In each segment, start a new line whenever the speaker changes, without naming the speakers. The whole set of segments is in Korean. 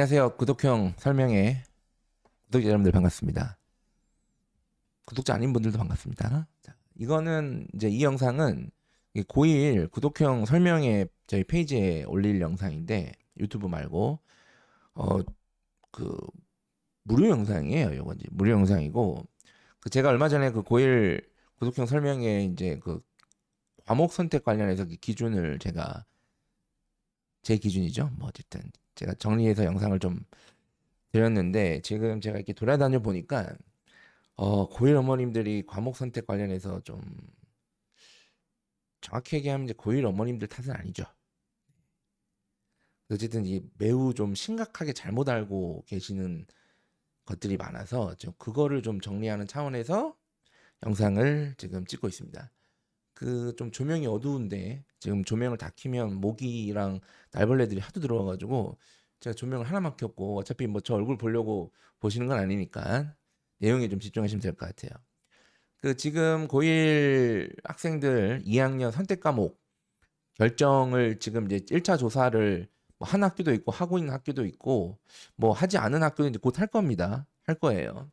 안녕하세요. 구독형 설명회 구독자 여러분들 반갑습니다. 구독자 아닌 분들도 반갑습니다. 자, 이거는 이제 이 영상은 고1 구독형 설명회 저희 페이지에 올릴 영상인데 유튜브 말고 그 무료 영상이에요. 요건 이제 무료 영상이고 제가 얼마 전에 그 고1 구독형 설명회 이제 그 과목 선택 관련해서 기준을 제가 제 기준이죠. 뭐 어쨌든 제가 정리해서 영상을 좀 드렸는데 지금 제가 이렇게 돌아다녀 보니까 고1 어머님들이 과목 선택 관련해서 좀 정확히 얘기하면 이제 고1 어머님들 탓은 아니죠. 어쨌든 이 매우 좀 심각하게 잘못 알고 계시는 것들이 많아서 좀 그거를 좀 정리하는 차원에서 영상을 지금 찍고 있습니다. 그 좀 조명이 어두운데 지금 조명을 다 켜면 모기랑 날벌레들이 하도 들어와가지고 제가 조명을 하나만 켰고 어차피 뭐 저 얼굴 보려고 보시는 건 아니니까 내용에 좀 집중하시면 될 것 같아요. 그 지금 고1 학생들 2학년 선택 과목 결정을 지금 이제 1차 조사를 뭐 한 학교도 있고 하고 있는 학교도 있고 뭐 하지 않은 학교도 이제 곧 할 겁니다. 할 거예요.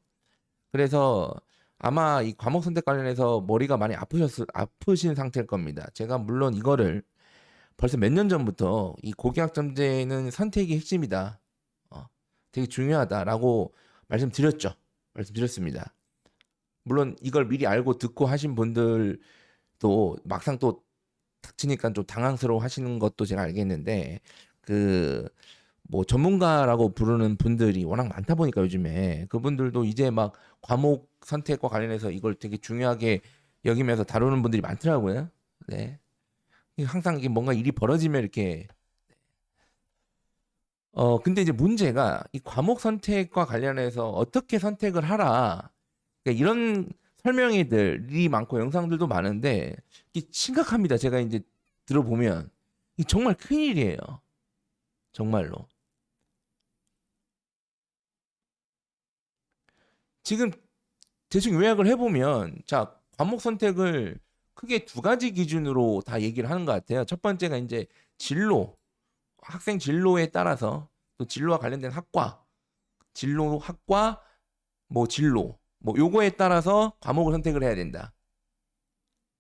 그래서 아마 이 과목 선택 관련해서 머리가 많이 아프신 상태일 겁니다. 제가 물론 이거를 벌써 몇 년 전부터 이 고교학점제는 선택이 핵심이다. 되게 중요하다라고 말씀드렸습니다. 물론 이걸 미리 알고 듣고 하신 분들도 막상 또 닥치니까 좀 당황스러워 하시는 것도 제가 알겠는데 뭐 전문가라고 부르는 분들이 워낙 많다 보니까 요즘에 그분들도 이제 막 과목 선택과 관련해서 이걸 되게 중요하게 여기면서 다루는 분들이 많더라고요. 네. 항상 이게 뭔가 일이 벌어지면 이렇게 근데 이제 문제가 이 과목 선택과 관련해서 어떻게 선택을 하라. 그러니까 이런 설명회들이 많고 영상들도 많은데 이게 심각합니다. 제가 이제 들어보면 이 정말 큰일이에요. 정말로. 지금 대충 요약을 해보면 자 과목 선택을 크게 두 가지 기준으로 다 얘기를 하는 것 같아요. 첫 번째가 이제 진로, 학생 진로에 따라서 또 진로와 관련된 학과, 뭐 진로, 뭐 요거에 따라서 과목을 선택을 해야 된다.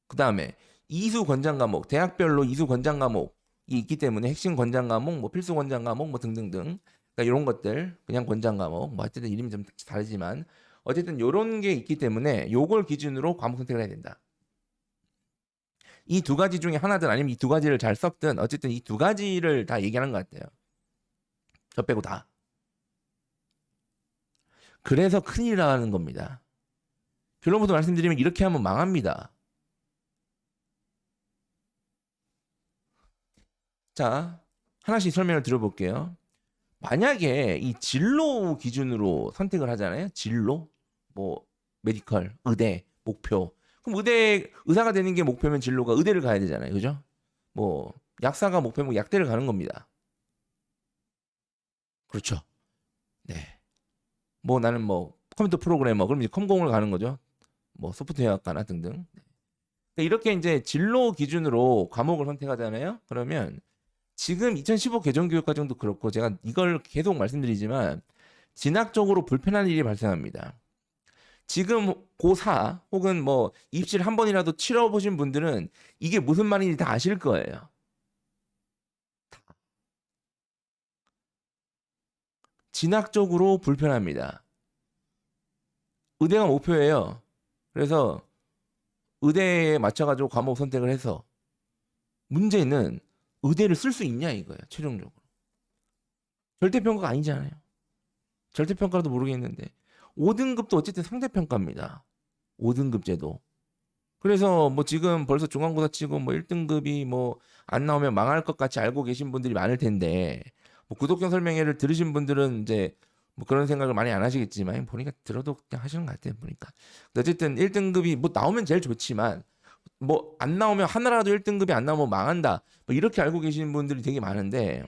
그 다음에 이수 권장 과목, 대학별로 이수 권장 과목이 있기 때문에 핵심 권장 과목, 뭐 필수 권장 과목, 뭐 등등등. 그러니까 이런 것들 그냥 권장 과목, 뭐 어쨌든 이름이 좀 다르지만 어쨌든 요런 게 있기 때문에 요걸 기준으로 과목 선택을 해야 된다. 이 두 가지 중에 하나든 아니면 이 두 가지를 잘 섞든 어쨌든 이 두 가지를 다 얘기하는 것 같아요. 저 빼고 다. 그래서 큰일 나는 겁니다. 결론부터 말씀드리면 이렇게 하면 망합니다. 자, 하나씩 설명을 들어볼게요. 만약에 이 진로 기준으로 선택을 하잖아요. 진로, 뭐 메디컬, 의대, 목표. 그럼 의사가 되는 게 목표면 진로가 의대를 가야 되잖아요. 그죠? 뭐 약사가 목표면 약대를 가는 겁니다. 그렇죠. 네. 뭐 나는 뭐 컴퓨터 프로그래머 그럼 이제 컴공을 가는 거죠. 뭐 소프트웨어학과나 등등. 그러니까 이렇게 이제 진로 기준으로 과목을 선택하잖아요. 그러면 지금 2015 개정교육과정도 그렇고 제가 이걸 계속 말씀드리지만 진학적으로 불편한 일이 발생합니다. 지금 고4 혹은 뭐 입시를 한 번이라도 치러보신 분들은 이게 무슨 말인지 다 아실 거예요. 진학적으로 불편합니다. 의대가 목표예요. 그래서 의대에 맞춰가지고 과목 선택을 해서 문제는 의대를 쓸 수 있냐 이거예요. 최종적으로. 절대평가가 아니잖아요. 절대평가도 모르겠는데 5등급도 어쨌든 상대평가입니다. 5등급 제도. 그래서 뭐 지금 벌써 중간고사 치고 뭐 1등급이 뭐 안 나오면 망할 것 같이 알고 계신 분들이 많을 텐데 뭐 구독형 설명회를 들으신 분들은 이제 뭐 그런 생각을 많이 안 하시겠지만 보니까 들어도 그냥 하시는 것 같아요. 보니까. 어쨌든 1등급이 뭐 나오면 제일 좋지만 뭐 안 나오면 하나라도 1등급이 안 나오면 망한다. 뭐 이렇게 알고 계시는 분들이 되게 많은데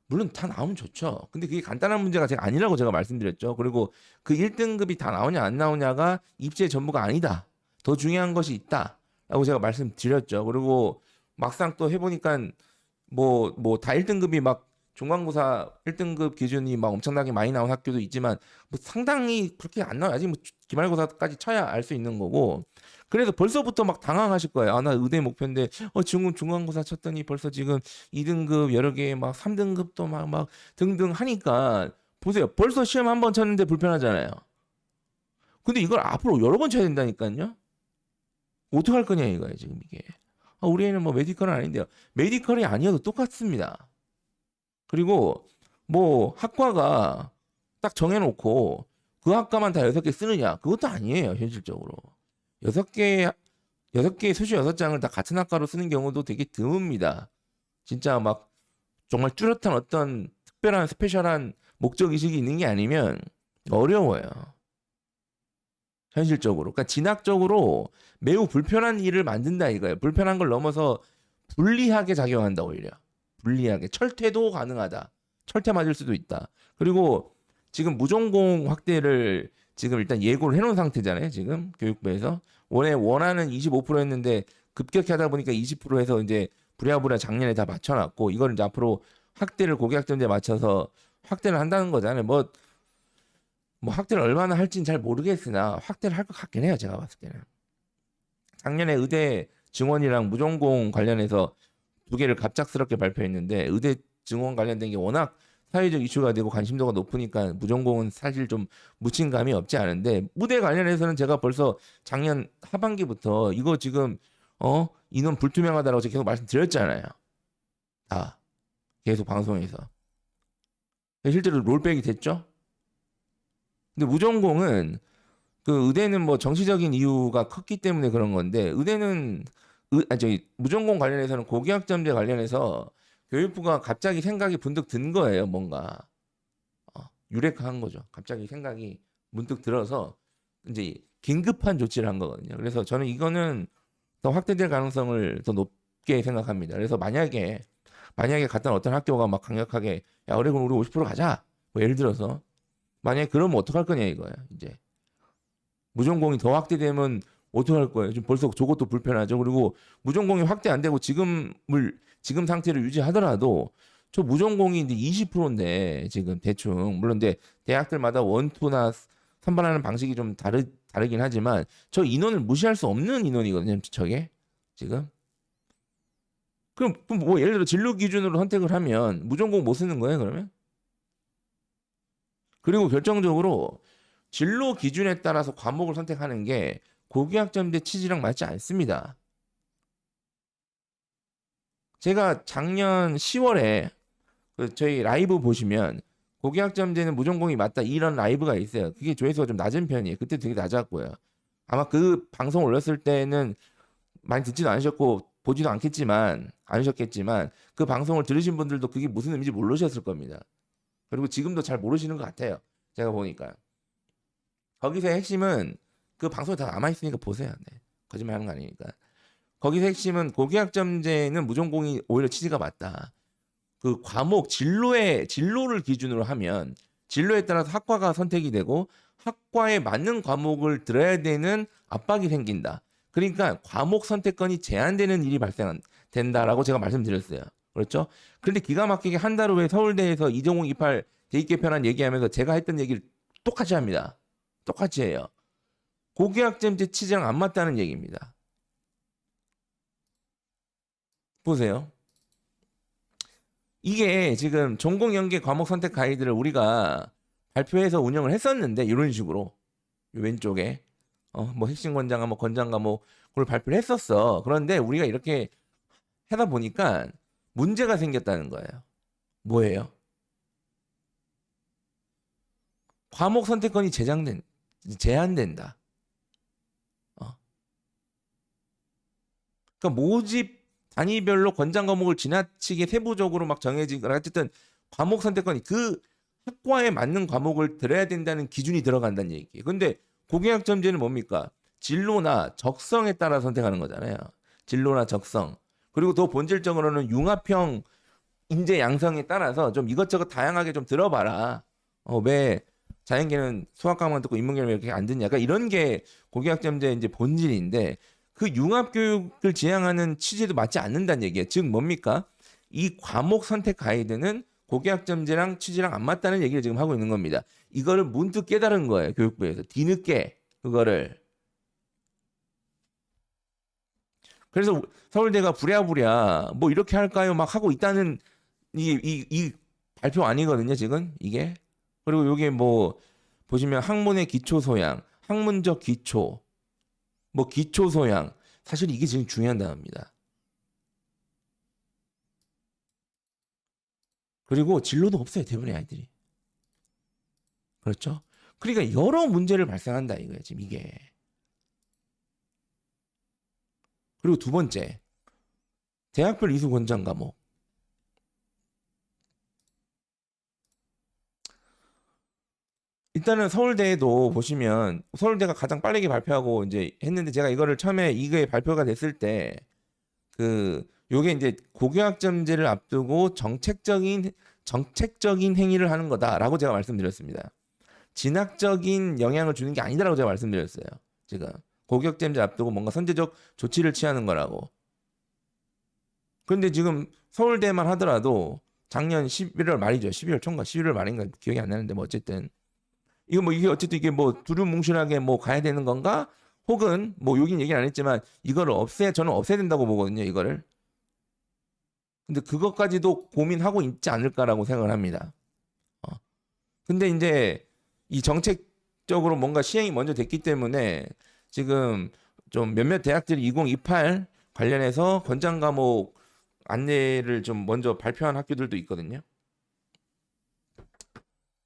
물론 다 나오면 좋죠. 근데 그게 간단한 문제가 제가 아니라고 제가 말씀드렸죠. 그리고 그 1등급이 다 나오냐 안 나오냐가 입시의 전부가 아니다. 더 중요한 것이 있다. 라고 제가 말씀드렸죠. 그리고 막상 또 해보니까 뭐 다 1등급이 막 중간고사 1등급 기준이 막 엄청나게 많이 나온 학교도 있지만 뭐 상당히 그렇게 안 나와요. 아직 뭐 기말고사까지 쳐야 알 수 있는 거고. 그래서 벌써부터 막 당황하실 거예요. 아, 나 의대 목표인데 지금 중간고사 쳤더니 벌써 지금 2등급 여러 개 막 3등급도 막 등등 하니까 보세요. 벌써 시험 한 번 쳤는데 불편하잖아요. 근데 이걸 앞으로 여러 번 쳐야 된다니까요. 어떻게 할 거냐 이거예요, 지금 이게. 우리 애는 뭐 메디컬은 아닌데요. 메디컬이 아니어도 똑같습니다. 그리고 뭐 학과가 딱 정해놓고 그 학과만 다 6개 쓰느냐? 그것도 아니에요, 현실적으로. 6개 수시 6장을 다 같은 학과로 쓰는 경우도 되게 드뭅니다. 진짜 막 정말 뚜렷한 어떤 특별한 스페셜한 목적의식이 있는 게 아니면 어려워요. 현실적으로. 그러니까 진학적으로 매우 불편한 일을 만든다 이거예요. 불편한 걸 넘어서 불리하게 작용한다 오히려. 불리하게. 철퇴도 가능하다. 철퇴 맞을 수도 있다. 그리고 지금 무전공 확대를 지금 일단 예고를 해놓은 상태잖아요. 지금 교육부에서. 원래 원하는 25%였는데 급격히 하다 보니까 20% 해서 이제 부랴부랴 작년에 다 맞춰놨고 이걸 이제 앞으로 확대를 고교학점제에 맞춰서 확대를 한다는 거잖아요. 뭐 확대를 얼마나 할지는 잘 모르겠으나 확대를 할 것 같긴 해요. 제가 봤을 때는. 작년에 의대 증원이랑 무전공 관련해서 2개를 갑작스럽게 발표했는데 의대 증원 관련된 게 워낙 사회적 이슈가 되고 관심도가 높으니까 무전공은 사실 좀 묻힌 감이 없지 않은데 무대 관련해서는 제가 벌써 작년 하반기부터 이거 지금 인원 불투명하다라고 제가 계속 말씀드렸잖아요. 다 계속 방송에서. 실제로 롤백이 됐죠. 근데 무전공은 그 의대는 뭐 정치적인 이유가 컸기 때문에 그런 건데 의대는 무전공 관련해서는 고교학점제 관련해서 교육부가 갑자기 생각이 문득 든 거예요. 뭔가 유레카한 거죠. 갑자기 생각이 문득 들어서 이제 긴급한 조치를 한 거거든요. 그래서 저는 이거는 더 확대될 가능성을 더 높게 생각합니다. 그래서 만약에 갔던 어떤 학교가 막 강력하게 야 그럼 우리 50% 가자. 뭐 예를 들어서 만약에 그러면 어떡할 거냐 이거예요. 이제 무전공이 더 확대되면 어떡할 거예요. 지금 벌써 저것도 불편하죠. 그리고 무전공이 확대 안 되고 지금 상태를 유지하더라도 저 무전공이 이제 20%인데 지금 대충 물론 근데 대학들마다 원투나 선발하는 방식이 좀 다르긴 하지만 저 인원을 무시할 수 없는 인원이거든요. 저게 지금. 그럼 뭐 예를 들어 진로 기준으로 선택을 하면 무전공 못 쓰는 거예요, 그러면? 그리고 결정적으로 진로 기준에 따라서 과목을 선택하는 게 고교학점제 취지랑 맞지 않습니다. 제가 작년 10월에 저희 라이브 보시면 고교학점제는 무전공이 맞다 이런 라이브가 있어요. 그게 조회수가 좀 낮은 편이에요. 그때 되게 낮았고요. 아마 그 방송 올렸을 때는 많이 듣지도 않으셨고 보지도 않으셨겠지만 그 방송을 들으신 분들도 그게 무슨 의미인지 모르셨을 겁니다. 그리고 지금도 잘 모르시는 것 같아요. 제가 보니까. 거기서의 핵심은 그 방송에 다 남아있으니까 보세요. 네. 거짓말 하는 거 아니니까. 거기서 핵심은 고교학점제는 무전공이 오히려 취지가 맞다. 그 과목 진로를 기준으로 하면 진로에 따라서 학과가 선택이 되고 학과에 맞는 과목을 들어야 되는 압박이 생긴다. 그러니까 과목 선택권이 제한되는 일이 발생된다라고 제가 말씀드렸어요. 그렇죠? 그런데 기가 막히게 한 달 후에 서울대에서 2028 대입 개편안 얘기하면서 제가 했던 얘기를 똑같이 합니다. 똑같이 해요. 고교학점제 취지랑 안 맞다는 얘기입니다. 보세요. 이게 지금 전공 연계 과목 선택 가이드를 우리가 발표해서 운영을 했었는데 이런 식으로 왼쪽에 뭐 핵심 권장 과목 권장 과목 그걸 발표를 했었어. 그런데 우리가 이렇게 하다 보니까 문제가 생겼다는 거예요. 뭐예요? 과목 선택권이 제한된다. 그러니까 모집 단위별로 권장 과목을 지나치게 세부적으로 막 정해진 거라 어쨌든 과목 선택권이 그 학과에 맞는 과목을 들어야 된다는 기준이 들어간다는 얘기예요. 근데 고교학점제는 뭡니까? 진로나 적성에 따라 선택하는 거잖아요. 진로나 적성. 그리고 더 본질적으로는 융합형 인재 양성에 따라서 좀 이것저것 다양하게 좀 들어봐라. 왜 자연계는 수학과만 듣고 인문계는 왜 이렇게 안 듣냐? 그러니까 이런 게 고교학점제 이제 본질인데 그 융합교육을 지향하는 취지도 맞지 않는다는 얘기예요. 즉 뭡니까? 이 과목 선택 가이드는 고교학점제랑 취지랑 안 맞다는 얘기를 지금 하고 있는 겁니다. 이거를 문득 깨달은 거예요. 교육부에서. 뒤늦게 그거를. 그래서 서울대가 부랴부랴 뭐 이렇게 할까요? 막 하고 있다는 이 발표 아니거든요, 지금 이게. 그리고 요게 뭐 보시면 학문의 기초 소양, 학문적 기초, 뭐 기초 소양. 사실 이게 지금 중요한 단어입니다. 그리고 진로도 없어요, 대부분의 아이들이. 그렇죠? 그러니까 여러 문제를 발생한다 이거예요, 지금 이게. 그리고 두 번째, 대학별 이수 권장 과목. 일단은 서울대에도 보시면 서울대가 가장 빠르게 발표하고 이제 했는데 제가 이거를 처음에 이게 발표가 됐을 때 그 요게 이제 고교학점제를 앞두고 정책적인 행위를 하는 거다라고 제가 말씀드렸습니다. 진학적인 영향을 주는 게 아니다라고 제가 말씀드렸어요. 지금 고교학점제 앞두고 뭔가 선제적 조치를 취하는 거라고. 그런데 지금 서울대만 하더라도 작년 11월 말이죠. 12월 초인가 11월 말인가 기억이 안 나는데 뭐 어쨌든 이게 어쨌든 이게 뭐 두루뭉실하게 뭐 가야 되는 건가? 혹은 뭐 여긴 얘기는 안 했지만 이거를 저는 없애야 된다고 보거든요. 이거를. 근데 그것까지도 고민하고 있지 않을까라고 생각을 합니다. 어. 근데 이제 이 정책적으로 뭔가 시행이 먼저 됐기 때문에 지금 좀 몇몇 대학들이 2028 관련해서 권장 과목 안내를 좀 먼저 발표한 학교들도 있거든요.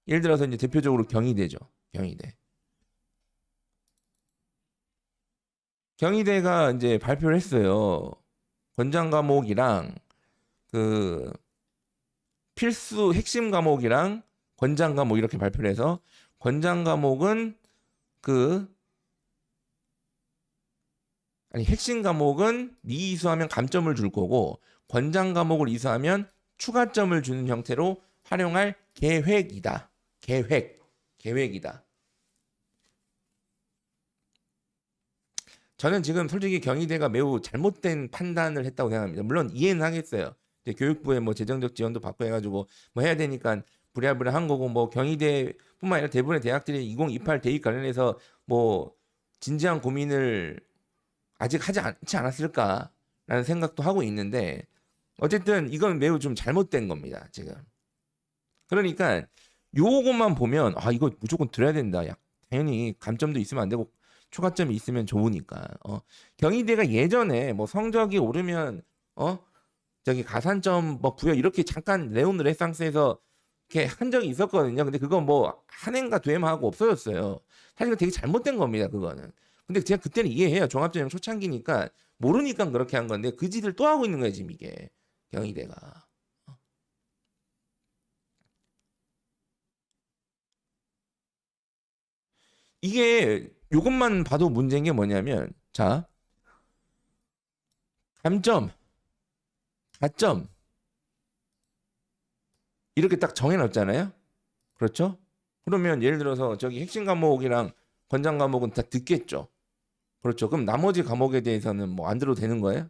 예를 들어서 이제 대표적으로 경희대죠. 경희대. 경희대가 이제 발표를 했어요. 권장 과목이랑 그 필수 핵심 과목이랑 권장 과목 이렇게 발표를 해서 권장 과목은 핵심 과목은 미이수하면 감점을 줄 거고 권장 과목을 이수하면 추가점을 주는 형태로 활용할 계획이다. 계획이다. 저는 지금 솔직히 경희대가 매우 잘못된 판단을 했다고 생각합니다. 물론 이해는 하겠어요. 교육부에 뭐 재정적 지원도 받고 해가지고 뭐 해야 되니까 부랴부랴 한 거고 뭐 경희대뿐만 아니라 대부분의 대학들이 2028 대입 관련해서 뭐 진지한 고민을 아직 하지 않지 않았을까라는 생각도 하고 있는데 어쨌든 이건 매우 좀 잘못된 겁니다. 지금. 그러니까 요것만 보면 이거 무조건 들어야 된다. 당연히 감점도 있으면 안 되고 추가점이 있으면 좋으니까. 경희대가 예전에 뭐 성적이 오르면 저기 가산점 뭐 부여 이렇게 잠깐 레온 르네상스에서 이렇게 한 적이 있었거든요. 근데 그거 뭐 한 해인가 두 해만 하고 없어졌어요. 사실 되게 잘못된 겁니다. 그거는. 근데 제가 그때는 이해해요. 종합전형 초창기니까 모르니까 그렇게 한 건데 그 짓을 또 하고 있는 거예요. 지금 이게 경희대가. 이게 이것만 봐도 문제인 게 뭐냐면 자 감점, 가점 이렇게 딱 정해놨잖아요. 그렇죠? 그러면 예를 들어서 저기 핵심 과목이랑 권장 과목은 다 듣겠죠. 그렇죠. 그럼 나머지 과목에 대해서는 뭐 안 들어도 되는 거예요?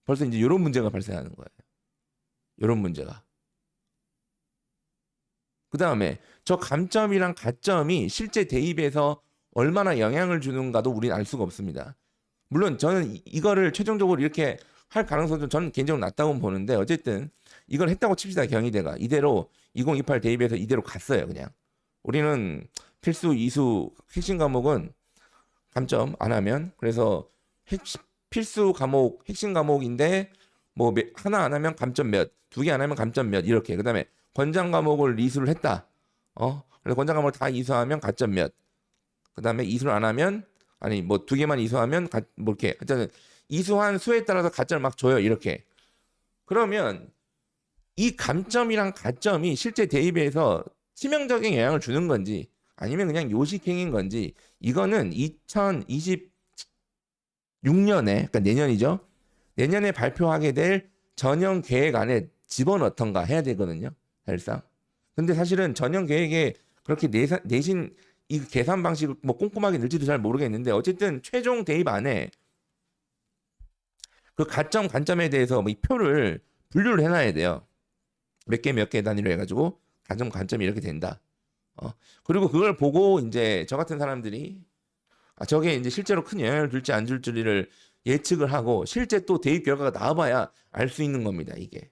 벌써 이제 이런 문제가 발생하는 거예요. 이런 문제가. 그 다음에 저 감점이랑 가점이 실제 대입에서 얼마나 영향을 주는가도 우리는 알 수가 없습니다. 물론 저는 이거를 최종적으로 이렇게 할 가능성도 저는 개인적으로 낮다고 보는데 어쨌든 이걸 했다고 칩시다. 경희대가 이대로 2028 대입에서 이대로 갔어요. 그냥 우리는 필수 이수 핵심 과목은 감점 안 하면 그래서 필수 과목 핵심 과목인데 뭐 하나 안 하면 감점 몇, 두 개 안 하면 감점 몇 이렇게. 그다음에 권장 과목을 이수를 했다. 그래서 권장 과목을 다 이수하면 가점 몇. 그다음에 이수를 안 하면 아니 뭐 두 개만 이수하면 뭐 이렇게 하여튼 이수한 수에 따라서 가점을 막 줘요. 이렇게. 그러면 이 감점이랑 가점이 실제 대입에서 치명적인 영향을 주는 건지 아니면 그냥 요식행인 건지 이거는 2026년에 그러니까 내년이죠. 내년에 발표하게 될 전형 계획 안에 집어넣던가 해야 되거든요. 사실상. 근데 사실은 전형 계획에 그렇게 내신 이 계산 방식을 뭐 꼼꼼하게 넣을지도 잘 모르겠는데 어쨌든 최종 대입 안에 그 가점 관점에 대해서 뭐 이 표를 분류를 해놔야 돼요. 몇 개 단위로 해가지고 단점 단점이 이렇게 된다. 그리고 그걸 보고 이제 저 같은 사람들이 저게 이제 실제로 큰 영향을 줄지 안 줄지를 예측을 하고 실제 또 대입 결과가 나와봐야 알 수 있는 겁니다, 이게.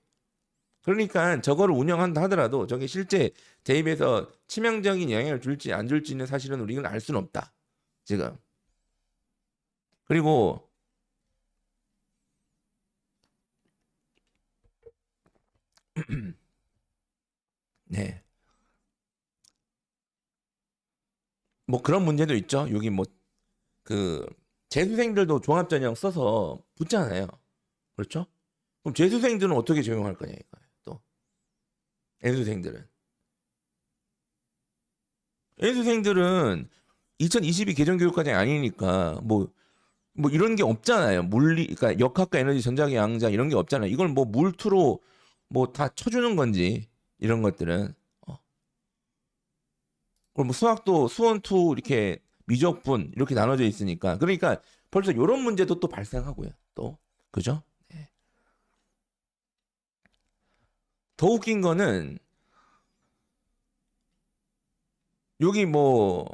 그러니까 저거를 운영한다 하더라도 저게 실제 대입에서 치명적인 영향을 줄지 안 줄지는 사실은 우리는 알 수는 없다, 지금. 그리고 네. 뭐 그런 문제도 있죠. 여기 뭐 그 재수생들도 종합전형 써서 붙잖아요. 그렇죠? 그럼 재수생들은 어떻게 적용할 거냐 이거예요. 또 애수생들은 2022 개정교육과정이 아니니까 뭐 이런 게 없잖아요. 그러니까 역학과 에너지 전자기 양자 이런 게 없잖아요. 이걸 뭐 물투로 뭐 다 쳐주는 건지 이런 것들은 그럼 뭐 수학도 수원2 이렇게 미적분 이렇게 나눠져 있으니까 그러니까 벌써 이런 문제도 또 발생하고요. 또 그죠? 네. 더 웃긴 거는 여기 뭐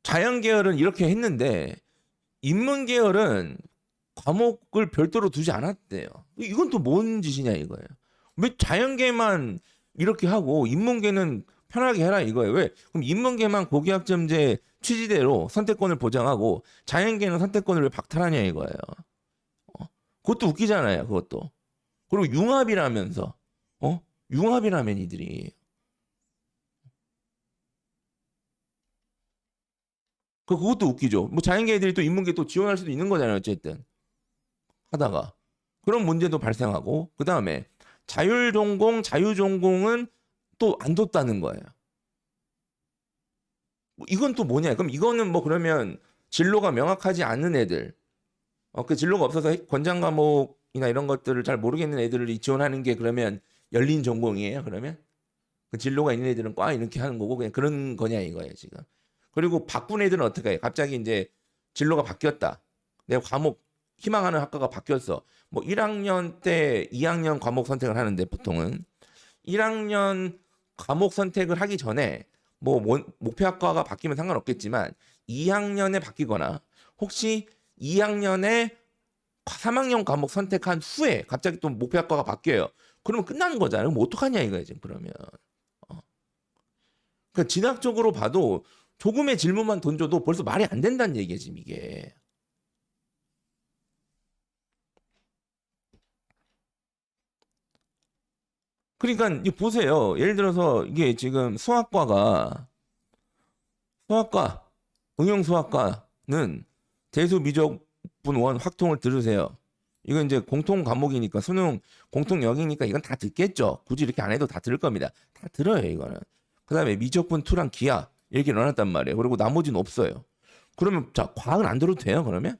자연 계열은 이렇게 했는데 인문 계열은 과목을 별도로 두지 않았대요. 이건 또 뭔 짓이냐 이거예요. 왜 자연계만 이렇게 하고 인문계는 편하게 해라 이거예요. 왜? 그럼 인문계만 고기학점제 취지대로 선택권을 보장하고 자연계는 선택권을 왜 박탈하냐 이거예요. 그것도 웃기잖아요. 그것도. 그리고 융합이라면서 융합이라면 이들이 그것도 웃기죠. 뭐 자연계 애들이 또 인문계 또 지원할 수도 있는 거잖아요. 어쨌든 하다가 그런 문제도 발생하고 그 다음에 자율전공, 자유전공은 또 안 뒀다는 거예요. 뭐 이건 또 뭐냐? 그럼 이거는 뭐 그러면 진로가 명확하지 않은 애들, 그 진로가 없어서 권장 과목이나 이런 것들을 잘 모르겠는 애들을 지원하는 게 그러면 열린 전공이에요? 그러면 그 진로가 있는 애들은 과 이렇게 하는 거고 그냥 그런 거냐 이거예요 지금. 그리고 바꾼 애들은 어떻게 해요? 갑자기 이제 진로가 바뀌었다. 내 과목 희망하는 학과가 바뀌었어. 뭐 1학년 때 2학년 과목 선택을 하는데 보통은 1학년 과목 선택을 하기 전에 뭐 목표 학과가 바뀌면 상관없겠지만 2학년에 바뀌거나 혹시 2학년에 3학년 과목 선택한 후에 갑자기 또 목표 학과가 바뀌어요. 그러면 끝나는 거잖아요. 그럼 어떡하냐 이거예요, 지금 그러면. 어. 그러니까 진학적으로 봐도 조금의 질문만 던져도 벌써 말이 안 된다는 얘기예요, 지금 이게. 그러니까 보세요. 예를 들어서 이게 지금 수학과 응용 수학과는 대수 미적분 원 확통을 들으세요. 이건 이제 공통 과목이니까 수능 공통 영역이니까 이건 다 듣겠죠. 굳이 이렇게 안 해도 다 들을 겁니다. 다 들어요, 이거는. 그다음에 미적분 2랑 기하 이렇게 넣어놨단 말이에요. 그리고 나머지는 없어요. 그러면 자, 과학은 안 들어도 돼요, 그러면?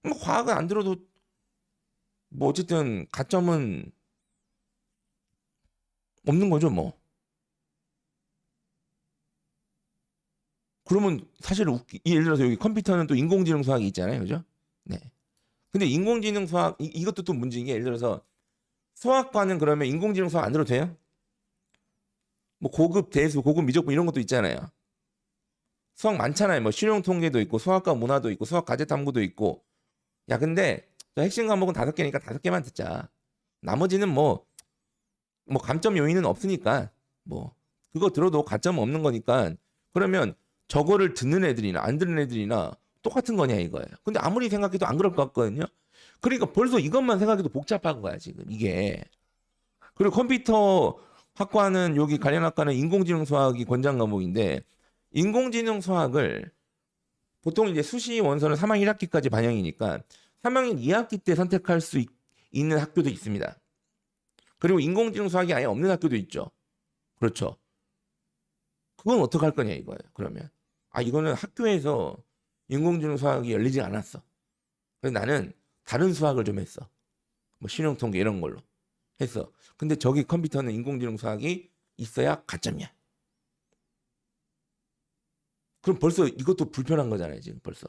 뭐 과학은 안 들어도 뭐 어쨌든 가점은 없는 거죠, 뭐. 그러면 사실 예를 들어서 여기 컴퓨터는 또 인공지능 수학이 있잖아요. 그죠? 네. 근데 인공지능 수학 이것도 또 문제인 게 예를 들어서 수학과는 그러면 인공지능 수학 안 들어도 돼요? 뭐 고급 대수, 고급 미적분 이런 것도 있잖아요. 수학 많잖아요. 뭐 실용 통계도 있고 수학과 문화도 있고 수학 가제 탐구도 있고. 야, 근데 저 핵심 과목은 5개니까 5개만 듣자. 나머지는 뭐 감점 요인은 없으니까 뭐 그거 들어도 가점 없는 거니까 그러면 저거를 듣는 애들이나 안 듣는 애들이나 똑같은 거냐 이거예요. 근데 아무리 생각해도 안 그럴 것 같거든요. 그러니까 벌써 이것만 생각해도 복잡한 거야 지금 이게. 그리고 컴퓨터 학과는 여기 관련 학과는 인공지능 수학이 권장 과목인데 인공지능 수학을 보통 이제 수시 원서는 3학년 1학기까지 반영이니까 3학년 2학기 때 선택할 수 있는 학교도 있습니다. 그리고 인공지능 수학이 아예 없는 학교도 있죠. 그렇죠. 그건 어떡할 거냐 이거예요. 그러면 이거는 학교에서 인공지능 수학이 열리지 않았어. 그래서 나는 다른 수학을 좀 했어. 뭐 실용통계 이런 걸로 했어. 근데 저기 컴퓨터는 인공지능 수학이 있어야 가점이야. 그럼 벌써 이것도 불편한 거잖아요. 지금 벌써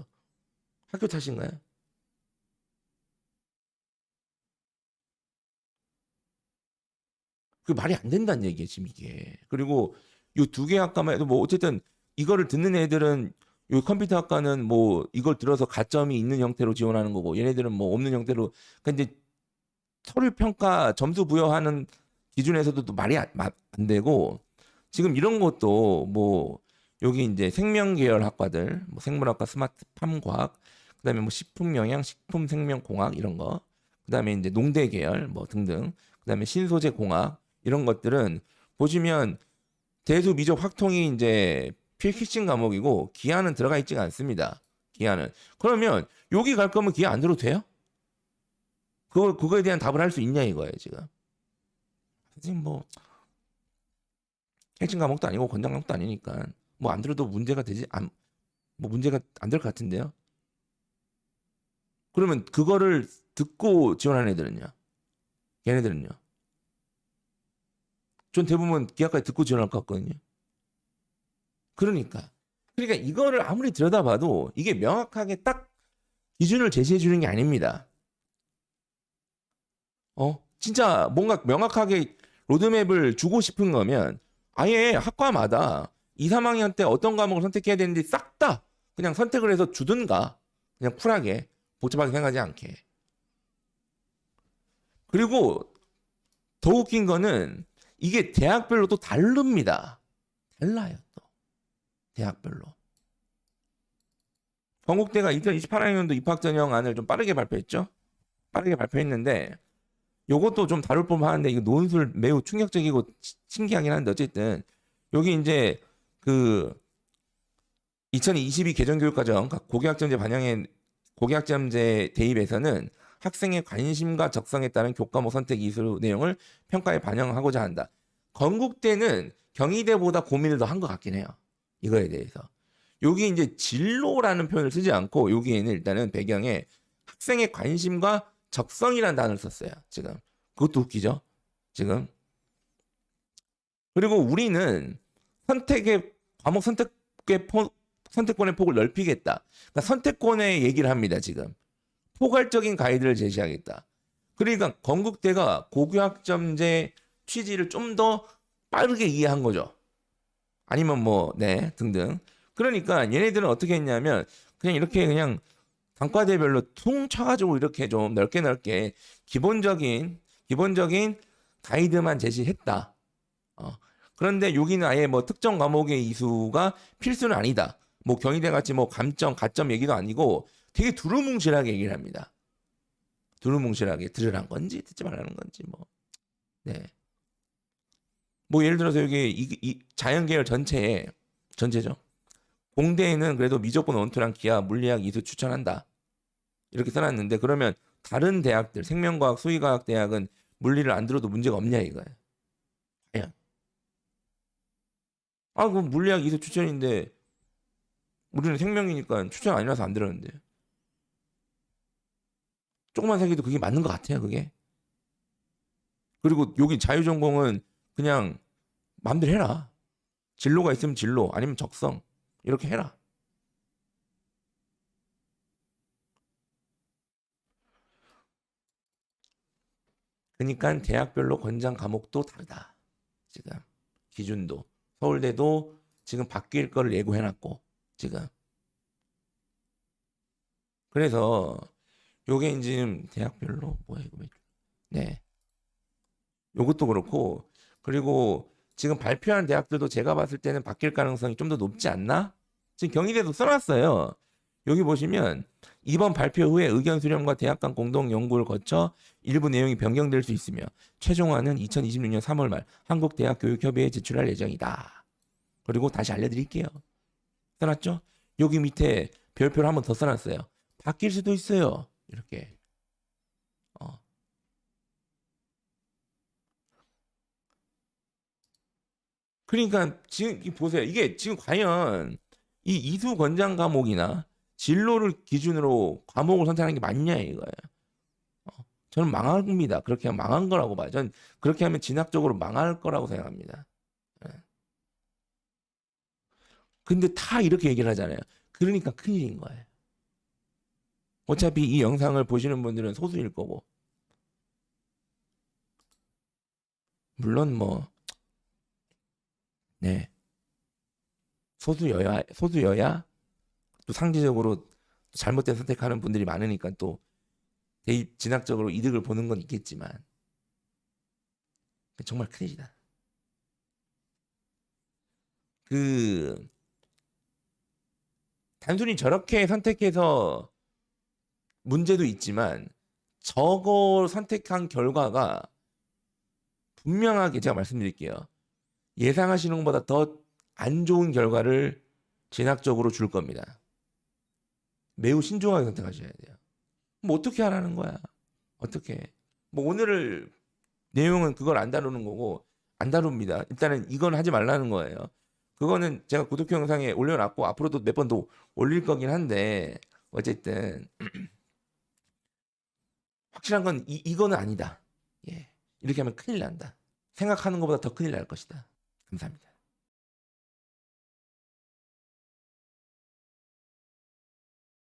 학교 탓인가요? 그 말이 안 된다는 얘기예요, 지금 이게. 그리고 요 두 개 학과만 해도 뭐 어쨌든 이거를 듣는 애들은 요 컴퓨터 학과는 뭐 이걸 들어서 가점이 있는 형태로 지원하는 거고 얘네들은 뭐 없는 형태로 그러니까 이제 서류 평가 점수 부여하는 기준에서도 또 말이 안 되고 지금 이런 것도 뭐 여기 이제 생명 계열 학과들 뭐 생물학과 스마트팜 과학 그다음에 뭐 식품 영양 식품 생명 공학 이런 거 그다음에 이제 농대 계열 뭐 등등 그다음에 신소재 공학 이런 것들은 보시면 대수 미적 확통이 이제 필기신 과목이고 기하는 들어가 있지가 않습니다. 기하는 그러면 여기 갈 거면 기하 안 들어도 돼요? 그거에 대한 답을 할 수 있냐 이거예요 지금. 지금 뭐 핵심 과목도 아니고 권장 과목도 아니니까 뭐 안 들어도 문제가 되지 뭐 문제가 안 될 것 같은데요. 그러면 그거를 듣고 지원하는 애들은요? 걔네들은요? 전 대부분 기하까지 듣고 지원할 것 같거든요. 그러니까 이거를 아무리 들여다봐도 이게 명확하게 딱 기준을 제시해 주는 게 아닙니다. 진짜 뭔가 명확하게 로드맵을 주고 싶은 거면 아예 학과마다 2, 3학년 때 어떤 과목을 선택해야 되는지 싹 다 그냥 선택을 해서 주든가 그냥 쿨하게 복잡하게 생각하지 않게. 그리고 더 웃긴 거는 이게 대학별로 또 다릅니다. 달라요 또 대학별로. 건국대가 2028학년도 입학 전형안을 좀 빠르게 발표했죠. 빠르게 발표했는데 요것도 좀 다룰 법한데 이거 논술 매우 충격적이고 신기하긴 한데 어쨌든 여기 이제 그 2022 개정교육과정 고교학점제 반영의 고교학점제 대입에서는 학생의 관심과 적성에 따른 교과목 선택 이수 내용을 평가에 반영하고자 한다. 건국대는 경희대보다 고민을 더 한 것 같긴 해요. 이거에 대해서. 여기 이제 진로라는 표현을 쓰지 않고 여기에는 일단은 배경에 학생의 관심과 적성이라는 단어를 썼어요. 지금 그것도 웃기죠. 지금 그리고 우리는 선택의 과목 선택권의 폭을 넓히겠다. 그러니까 선택권의 얘기를 합니다. 지금 포괄적인 가이드를 제시하겠다. 그러니까 건국대가 고교학점제 취지를 좀 더 빠르게 이해한 거죠. 아니면 뭐 네 등등. 그러니까 얘네들은 어떻게 했냐면 그냥 이렇게 그냥 단과대별로 퉁 쳐가지고 이렇게 좀 넓게 기본적인 가이드만 제시했다. 그런데 여기는 아예 뭐 특정 과목의 이수가 필수는 아니다. 뭐 경희대 같이 뭐 감점, 가점 얘기도 아니고 되게 두루뭉실하게 얘기를 합니다. 두루뭉실하게 들으란 건지 듣지 말라는 건지 뭐. 네. 뭐 예를 들어서 여기 이 자연계열 전체죠. 공대에는 그래도 미적분 원투랑 기하, 물리학, 이수 추천한다. 이렇게 써놨는데 그러면 다른 대학들, 생명과학, 수의과학 대학은 물리를 안 들어도 문제가 없냐 이거예요. 과연. 그럼 물리학 이수 추천인데 우리는 생명이니까 추천 아니라서 안 들었는데. 조금만 생각해도 그게 맞는 것 같아요, 그게. 그리고 여기 자유전공은 그냥 마음대로 해라. 진로가 있으면 진로, 아니면 적성. 이렇게 해라. 그러니까 대학별로 권장 과목도 다르다. 지금 기준도. 서울대도 지금 바뀔 거를 예고해놨고 지금. 그래서 요게 지금 대학별로 뭐야 이거 네. 요것도 그렇고 그리고 지금 발표한 대학들도 제가 봤을 때는 바뀔 가능성이 좀 더 높지 않나? 지금 경희대도 써놨어요. 여기 보시면 이번 발표 후에 의견 수렴과 대학 간 공동 연구를 거쳐 일부 내용이 변경될 수 있으며 최종안은 2026년 3월 말 한국대학교육협의회에 제출할 예정이다. 그리고 다시 알려드릴게요. 써놨죠? 여기 밑에 별표를 한 번 더 써놨어요. 바뀔 수도 있어요. 이렇게. 어. 그러니까 지금 보세요. 이게 지금 과연 이 이수 권장 과목이나 진로를 기준으로 과목을 선택하는 게 맞냐 이거예요. 저는 망합니다. 그렇게 하면 망한 거라고 봐요. 저는 그렇게 하면 진학적으로 망할 거라고 생각합니다. 예. 근데 다 이렇게 얘기를 하잖아요. 그러니까 큰일인 거예요. 어차피 이 영상을 보시는 분들은 소수일 거고. 물론 뭐 네. 소수여야 또 상대적으로 잘못된 선택하는 분들이 많으니까 또 대입 진학적으로 이득을 보는 건 있겠지만 정말 큰일이다. 그 단순히 저렇게 선택해서 문제도 있지만 저거 선택한 결과가 분명하게 제가 말씀드릴게요. 예상하시는 것보다 더 안 좋은 결과를 진학적으로 줄 겁니다. 매우 신중하게 선택하셔야 돼요. 뭐 어떻게 하라는 거야? 어떻게? 뭐 오늘 내용은 그걸 안 다루는 거고 안 다룹니다. 일단은 이건 하지 말라는 거예요. 그거는 제가 구독 영상에 올려놨고 앞으로도 몇 번 더 올릴 거긴 한데 어쨌든 확실한 건 이거는 아니다. 예. 이렇게 하면 큰일 난다. 생각하는 것보다 더 큰일 날 것이다. 감사합니다.